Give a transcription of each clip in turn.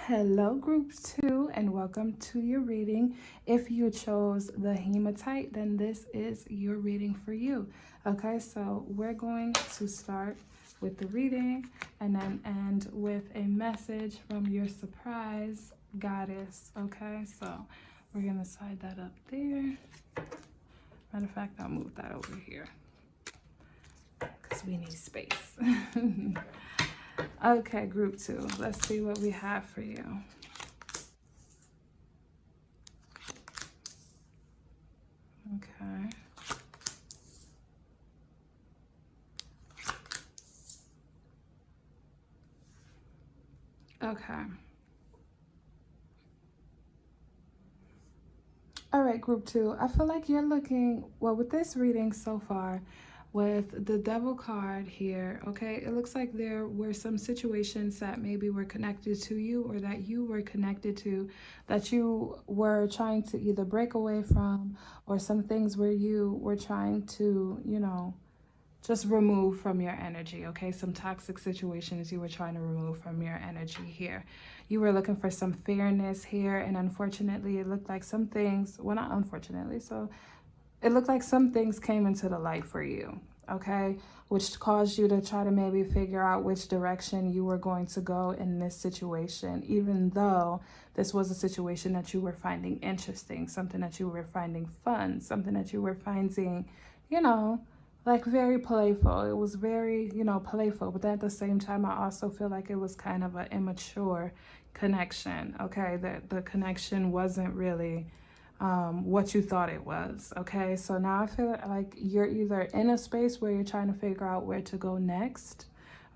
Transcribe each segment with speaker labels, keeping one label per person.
Speaker 1: Hello, group 2, and welcome to your reading. If you chose the Hematite, then this is your reading for you. Okay, so we're going to start with the reading and then end with a message from your surprise goddess. Okay, so we're going to slide that up there. Matter of fact, I'll move that over here because we need space. Okay, group 2, let's see what we have for you. Okay. Okay. All right, group 2. I feel like you're looking, well, with this reading so far, with the devil card here, okay, it looks like there were some situations that maybe were connected to you or that you were connected to that you were trying to either break away from, or some things where you were trying to, just remove from your energy. Okay, some toxic situations you were trying to remove from your energy here. You were looking for some fairness here, and unfortunately it looked like some things, well, not unfortunately, so it looked like some things came into the light for you, okay, which caused you to try to maybe figure out which direction you were going to go in this situation, even though this was a situation that you were finding interesting, something that you were finding fun, something that you were finding, like very playful. It was very, playful, but at the same time, I also feel like it was kind of an immature connection, okay, that the connection wasn't really what you thought it was. Okay, so now I feel like you're either in a space where you're trying to figure out where to go next,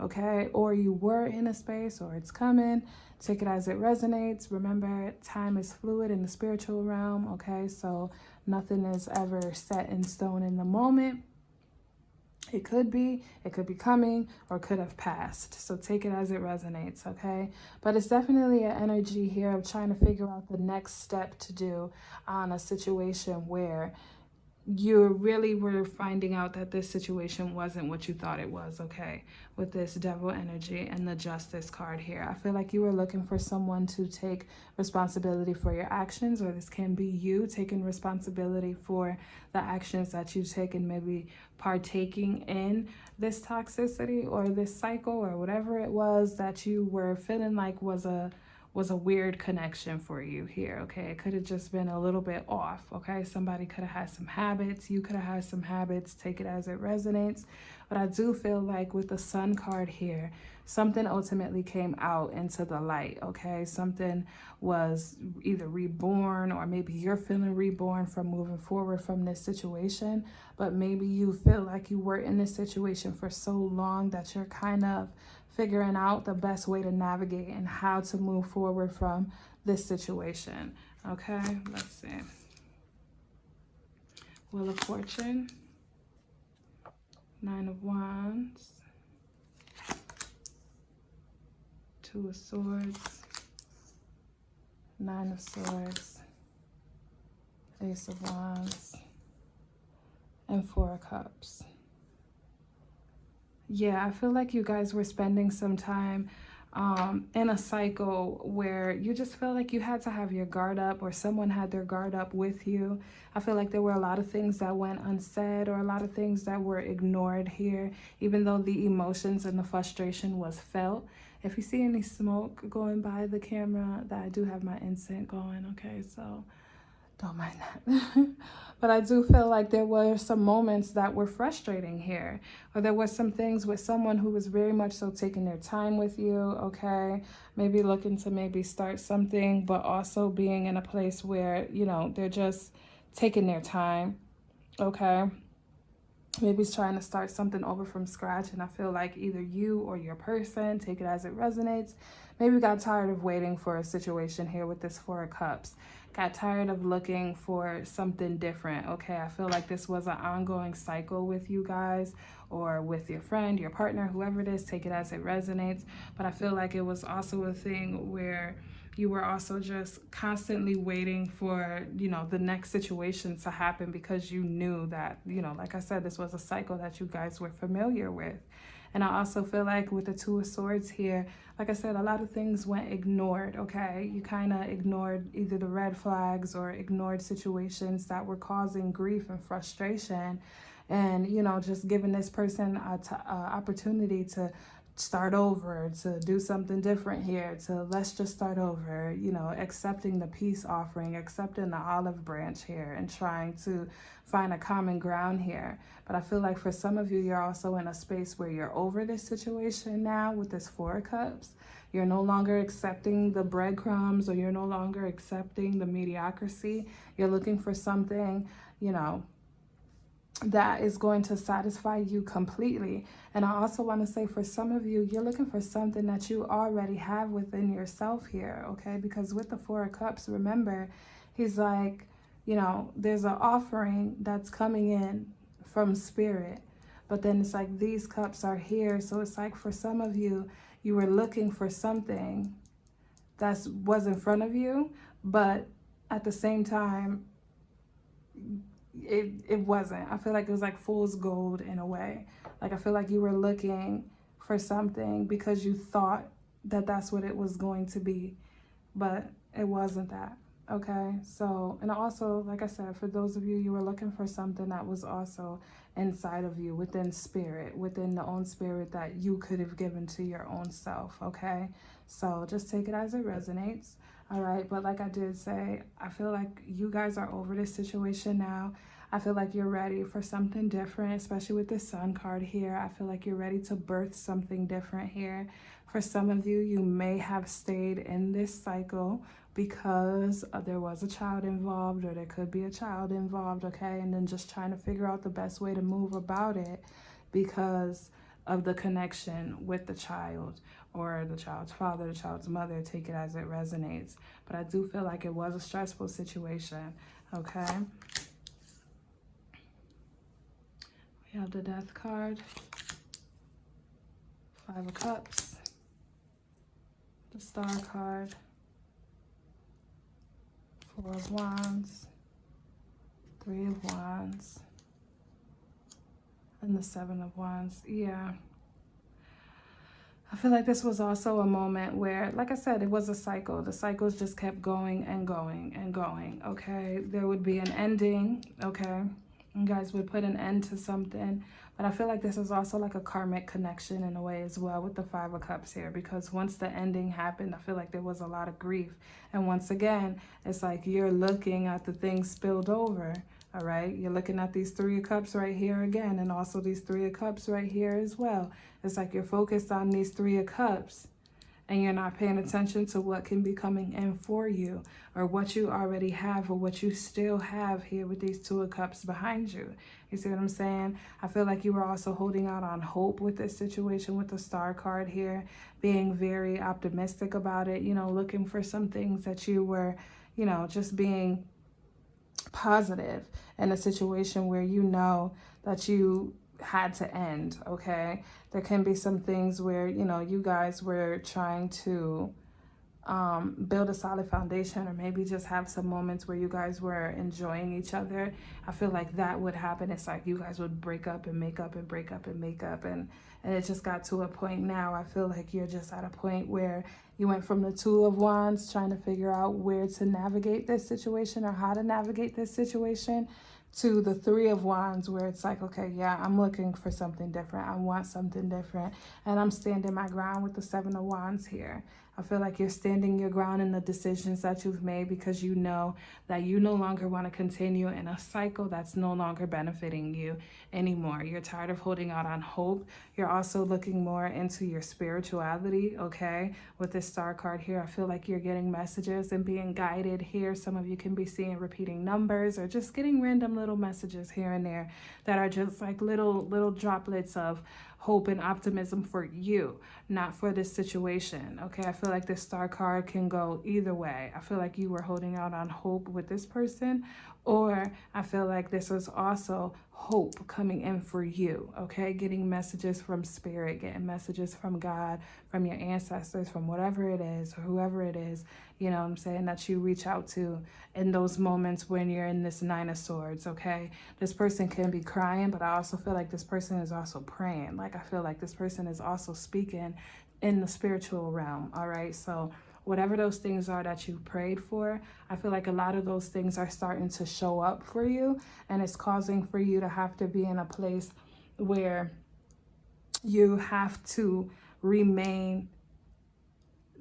Speaker 1: okay, or you were in a space, or it's coming. Take it as it resonates. Remember, time is fluid in the spiritual realm. Okay, so nothing is ever set in stone in the moment. It could be coming, or could have passed. So take it as it resonates, okay? But it's definitely an energy here of trying to figure out the next step to do on a situation where you really were finding out that this situation wasn't what you thought it was, okay, with this devil energy and the justice card here. I feel like you were looking for someone to take responsibility for your actions, or this can be you taking responsibility for the actions that you take and maybe partaking in this toxicity or this cycle or whatever it was that you were feeling like was a weird connection for you here, okay? It could have just been a little bit off, okay? Somebody could have had some habits. You could have had some habits. Take it as it resonates. But I do feel like with the Sun card here, something ultimately came out into the light, okay? Something was either reborn, or maybe you're feeling reborn from moving forward from this situation. But maybe you feel like you were in this situation for so long that you're kind of figuring out the best way to navigate and how to move forward from this situation. Okay, let's see. Wheel of Fortune, 9 of Wands, 2 of Swords, 9 of Swords, Ace of Wands, and 4 of Cups. Yeah, I feel like you guys were spending some time in a cycle where you just felt like you had to have your guard up, or someone had their guard up with you. I feel like there were a lot of things that went unsaid, or a lot of things that were ignored here, even though the emotions and the frustration was felt. If you see any smoke going by the camera, that I do have my incense going, okay, so don't mind that. But I do feel like there were some moments that were frustrating here, or there were some things with someone who was very much so taking their time with you, okay? Maybe looking to maybe start something, but also being in a place where, they're just taking their time, okay? Maybe it's trying to start something over from scratch, and I feel like either you or your person, take it as it resonates, maybe got tired of waiting for a situation here with this 4 of Cups. Got tired of looking for something different, okay? I feel like this was an ongoing cycle with you guys, or with your friend, your partner, whoever it is, take it as it resonates. But I feel like it was also a thing where you were also just constantly waiting for, the next situation to happen, because you knew that, like I said, this was a cycle that you guys were familiar with. And I also feel like with the Two of Swords here, like I said, a lot of things went ignored, okay? You kind of ignored either the red flags or ignored situations that were causing grief and frustration. And, you know, just giving this person a opportunity to start over, to do something different here, to let's just start over, you know, accepting the peace offering, accepting the olive branch here, and trying to find a common ground here. But I feel like for some of you, you're also in a space where you're over this situation now with this Four of Cups. You're no longer accepting the breadcrumbs, or you're no longer accepting the mediocrity. You're looking for something, you know, that is going to satisfy you completely. And I also want to say, for some of you, you're looking for something that you already have within yourself here, okay? Because with the Four of Cups, remember, he's like, you know, there's an offering that's coming in from spirit, but then it's like these cups are here. So it's like for some of you, you were looking for something that was in front of you, but at the same time, it wasn't. I feel like it was like fool's gold in a way. Like I feel like you were looking for something because you thought that that's what it was going to be, but it wasn't that. Okay, so, and also, like I said, for those of you, you were looking for something that was also inside of you, within spirit, within the own spirit that you could have given to your own self. Okay, so just take it as it resonates. All right, but like I did say, I feel like you guys are over this situation now. I feel like you're ready for something different, especially with the Sun card here. I feel like you're ready to birth something different here. For some of you, you may have stayed in this cycle because there was a child involved, or there could be a child involved, okay? And then just trying to figure out the best way to move about it because of the connection with the child, or the child's father, the child's mother. Take it as it resonates. But I do feel like it was a stressful situation, okay? We have the Death card, Five of Cups, the Star card, Four of Wands, Three of Wands, and the Seven of Wands. Yeah. I feel like this was also a moment where, like I said, it was a cycle. The cycles just kept going and going and going, okay? There would be an ending, okay? You guys would put an end to something. But I feel like this is also like a karmic connection in a way as well with the Five of Cups here. Because once the ending happened, I feel like there was a lot of grief. And once again, it's like you're looking at the things spilled over. All right, you're looking at these Three of Cups right here again, and also these Three of Cups right here as well. It's like you're focused on these Three of Cups, and you're not paying attention to what can be coming in for you, or what you already have, or what you still have here with these Two of Cups behind you. You see what I'm saying? I feel like you were also holding out on hope with this situation with the Star card here, being very optimistic about it, you know, looking for some things that you were, you know, just being positive in a situation where you know that you had to end, okay? There can be some things where, you know, you guys were trying to build a solid foundation, or maybe just have some moments where you guys were enjoying each other. I feel like that would happen. It's like you guys would break up and make up and break up and make up, and it just got to a point now. I feel like you're just at a point where you went from the Two of Wands, trying to figure out where to navigate this situation or how to navigate this situation, to the Three of Wands, where it's like, okay, yeah, I'm looking for something different. I want something different. And I'm standing my ground with the Seven of Wands here. I feel like you're standing your ground in the decisions that you've made, because you know that you no longer want to continue in a cycle that's no longer benefiting you anymore. You're tired of holding out on hope. You're also looking more into your spirituality, okay? With this Star card here, I feel like you're getting messages and being guided here. Some of you can be seeing repeating numbers, or just getting random little messages here and there that are just like little droplets of hope and optimism for you, not for this situation, okay? I feel like this Star card can go either way. I feel like you were holding out on hope with this person, Or I feel like this was also hope coming in for you, okay? Getting messages from spirit, getting messages from God, from your ancestors, from whatever it is, or whoever it is, you know what I'm saying, that you reach out to in those moments when you're in this Nine of Swords, okay? This person can be crying, but I also feel like this person is also praying. Like, I feel like this person is also speaking in the spiritual realm, all right? So whatever those things are that you prayed for, I feel like a lot of those things are starting to show up for you, and it's causing for you to have to be in a place where you have to remain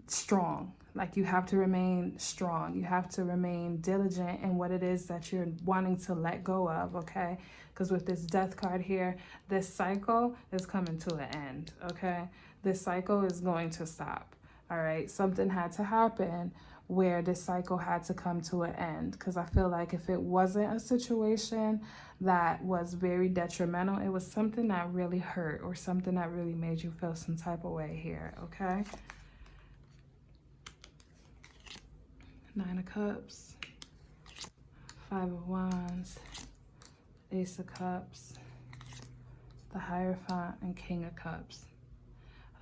Speaker 1: strong. Like, you have to remain strong. You have to remain diligent in what it is that you're wanting to let go of, okay? Because with this death card here, this cycle is coming to an end, okay? This cycle is going to stop, all right? Something had to happen where this cycle had to come to an end, because I feel like if it wasn't a situation that was very detrimental, it was something that really hurt or something that really made you feel some type of way here, okay? Nine of Cups, Five of Wands, Ace of Cups, the Hierophant, and King of Cups.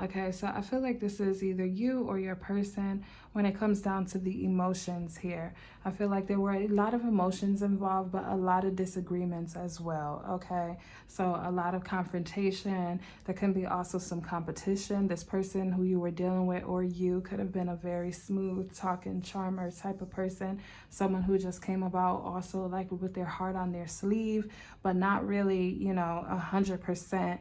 Speaker 1: Okay, so I feel like this is either you or your person when it comes down to the emotions here. I feel like there were a lot of emotions involved, but a lot of disagreements as well, okay? So a lot of confrontation. There can be also some competition. This person who you were dealing with, or you, could have been a very smooth talking charmer type of person. Someone who just came about also like with their heart on their sleeve, but not really, you know, 100%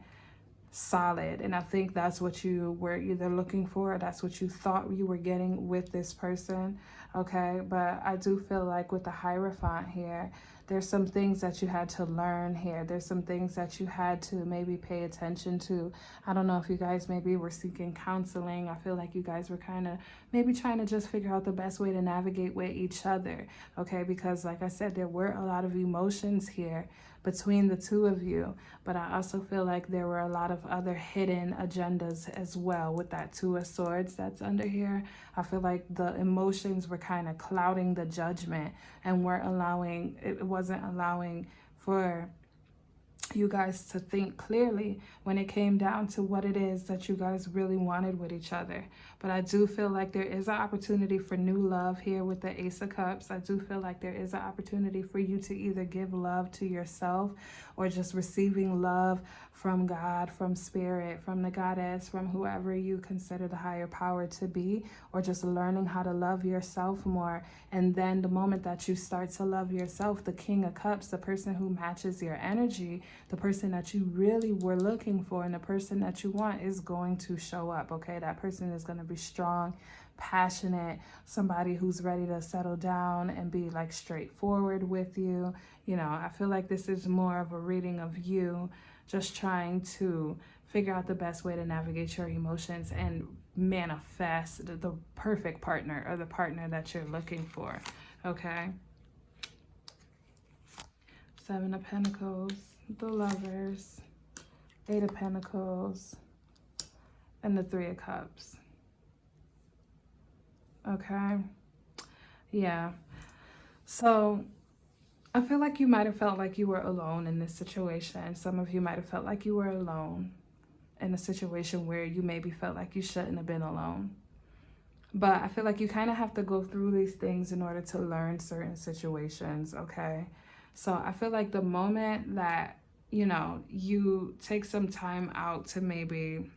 Speaker 1: solid. And I think that's what you were either looking for, or that's what you thought you were getting with this person, okay? But I do feel like with the Hierophant here, there's some things that you had to learn here. There's some things that you had to maybe pay attention to. I don't know if you guys maybe were seeking counseling. I feel like you guys were kind of maybe trying to just figure out the best way to navigate with each other, okay? Because like I said, there were a lot of emotions here between the two of you, but I also feel like there were a lot of other hidden agendas as well with that Two of Swords that's under here. I feel like the emotions were kind of clouding the judgment and it wasn't allowing for you guys to think clearly when it came down to what it is that you guys really wanted with each other. But I do feel like there is an opportunity for new love here with the Ace of Cups. I do feel like there is an opportunity for you to either give love to yourself or just receiving love from God, from spirit, from the goddess, from whoever you consider the higher power to be, or just learning how to love yourself more. And then the moment that you start to love yourself, the King of Cups, the person who matches your energy, the person that you really were looking for, and the person that you want is going to show up, okay? That person is going to be strong, passionate, somebody who's ready to settle down and be like straightforward with you. You know, I feel like this is more of a reading of you just trying to figure out the best way to navigate your emotions and manifest the perfect partner, or the partner that you're looking for, okay? Seven of Pentacles, the Lovers, Eight of Pentacles, and the Three of Cups. Okay, yeah. So I feel like you might have felt like you were alone in this situation. Some of you might have felt like you were alone in a situation where you maybe felt like you shouldn't have been alone. But I feel like you kind of have to go through these things in order to learn certain situations, okay? So I feel like the moment that, you know, you take some time out to maybe,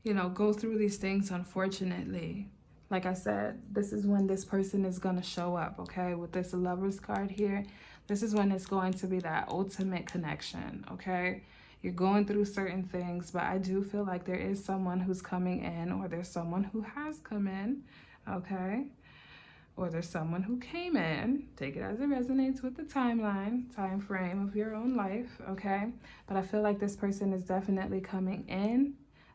Speaker 1: you know, go through these things, unfortunately, like I said, this is when this person is going to show up, okay? With this Lovers card here, this is when it's going to be that ultimate connection, okay? You're going through certain things, but I do feel like there is someone who's coming in, or there's someone who has come in, okay? Or there's someone who came in. Take it as it resonates with the time frame of your own life, okay? But I feel like this person is definitely coming in,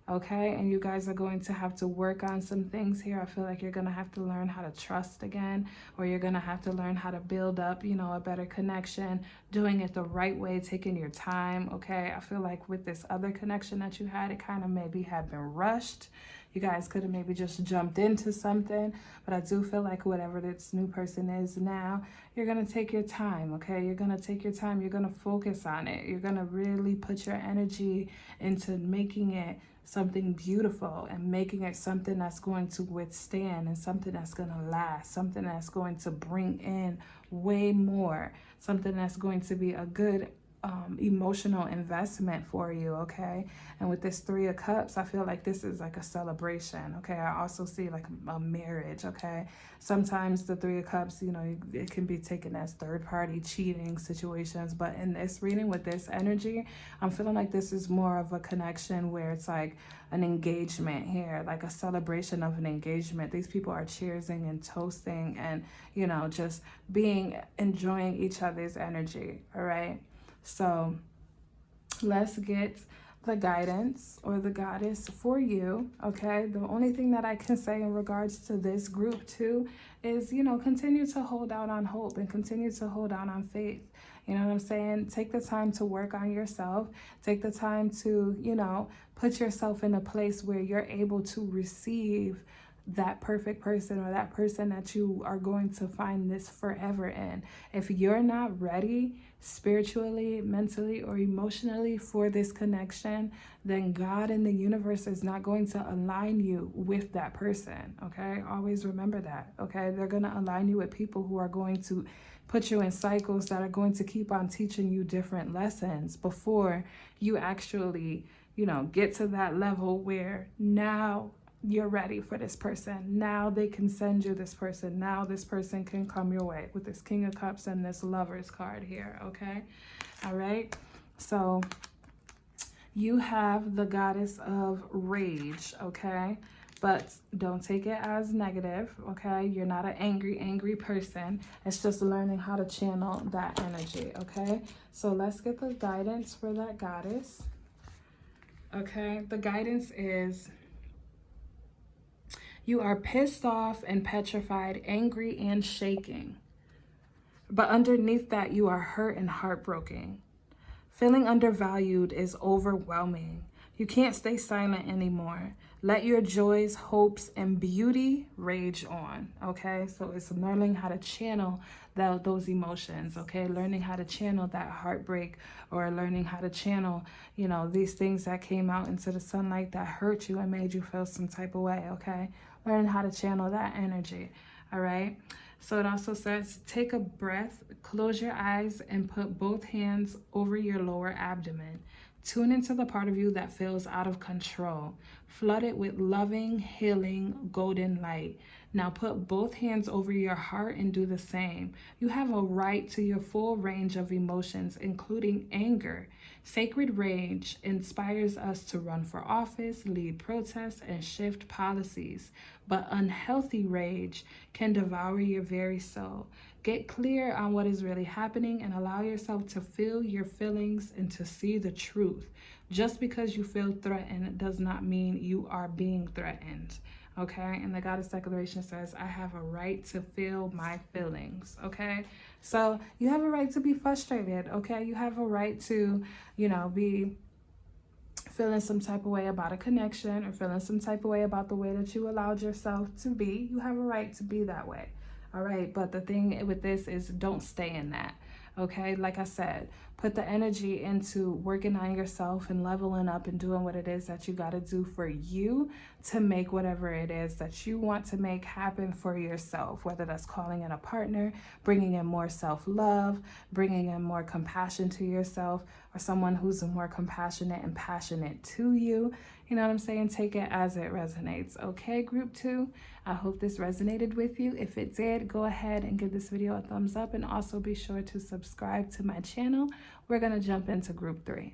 Speaker 1: okay? And you guys are going to have to work on some things here. I feel like you're going to have to learn how to trust again, or you're going to have to learn how to build up, you know, a better connection, doing it the right way, taking your time, okay? I feel like with this other connection that you had, it kind of maybe had been rushed, You guys could have maybe just jumped into something, but I do feel like whatever this new person is now, you're going to take your time, okay? You're going to take your time. You're going to focus on it. You're going to really put your energy into making it something beautiful and making it something that's going to withstand and something that's going to last, something that's going to bring in way more, something that's going to be a good emotional investment for you, okay? And with this Three of Cups, I feel like this is like a celebration, okay? I also see like a marriage, okay? Sometimes the Three of Cups, you know, it can be taken as third-party cheating situations, but in this reading with this energy, I'm feeling like this is more of a connection where it's like an engagement here, like a celebration of an engagement. These people are cheersing and toasting and, you know, just enjoying each other's energy, all right? So let's get the guidance or the goddess for you, okay? The only thing that I can say in regards to this group too is, you know, continue to hold out on hope and continue to hold out on faith. You know what I'm saying? Take the time to work on yourself. Take the time to, you know, put yourself in a place where you're able to receive that perfect person or that person that you are going to find this forever in. If you're not ready spiritually, mentally, or emotionally for this connection, then God and the universe is not going to align you with that person, okay? Always remember that, okay? They're going to align you with people who are going to put you in cycles that are going to keep on teaching you different lessons before you actually, you know, get to that level where now you're ready for this person. Now they can send you this person. Now this person can come your way with this King of Cups and this Lovers card here, okay? All right. So you have the Goddess of Rage, okay? But don't take it as negative, okay? You're not an angry person. It's just learning how to channel that energy, okay? So let's get the guidance for that goddess, okay? The guidance is: you are pissed off and petrified, angry and shaking. But underneath that, you are hurt and heartbroken. Feeling undervalued is overwhelming. You can't stay silent anymore. Let your joys, hopes, and beauty rage on, okay? So it's learning how to channel those emotions, okay? Learning how to channel that heartbreak, or learning how to channel, you know, these things that came out into the sunlight that hurt you and made you feel some type of way, okay? Learn how to channel that energy, all right? So it also says, take a breath, close your eyes, and put both hands over your lower abdomen. Tune into the part of you that feels out of control. Flood it with loving, healing, golden light. Now put both hands over your heart and do the same. You have a right to your full range of emotions, including anger. Sacred rage inspires us to run for office, lead protests, and shift policies. But unhealthy rage can devour your very soul. Get clear on what is really happening and allow yourself to feel your feelings and to see the truth. Just because you feel threatened does not mean you are being threatened, okay? And the Goddess Declaration says, I have a right to feel my feelings, okay? So you have a right to be frustrated, okay? You have a right to, you know, be feeling some type of way about a connection or feeling some type of way about the way that you allowed yourself to be. You have a right to be that way. All right, but the thing with this is don't stay in that, okay? Like I said, put the energy into working on yourself and leveling up and doing what it is that you got to do for you to make whatever it is that you want to make happen for yourself, whether that's calling in a partner, bringing in more self-love, bringing in more compassion to yourself, or someone who's more compassionate and passionate to you. You know what I'm saying? Take it as it resonates. Okay, group 2, I hope this resonated with you. If it did, go ahead and give this video a thumbs up and also be sure to subscribe to my channel. We're going to jump into group 3.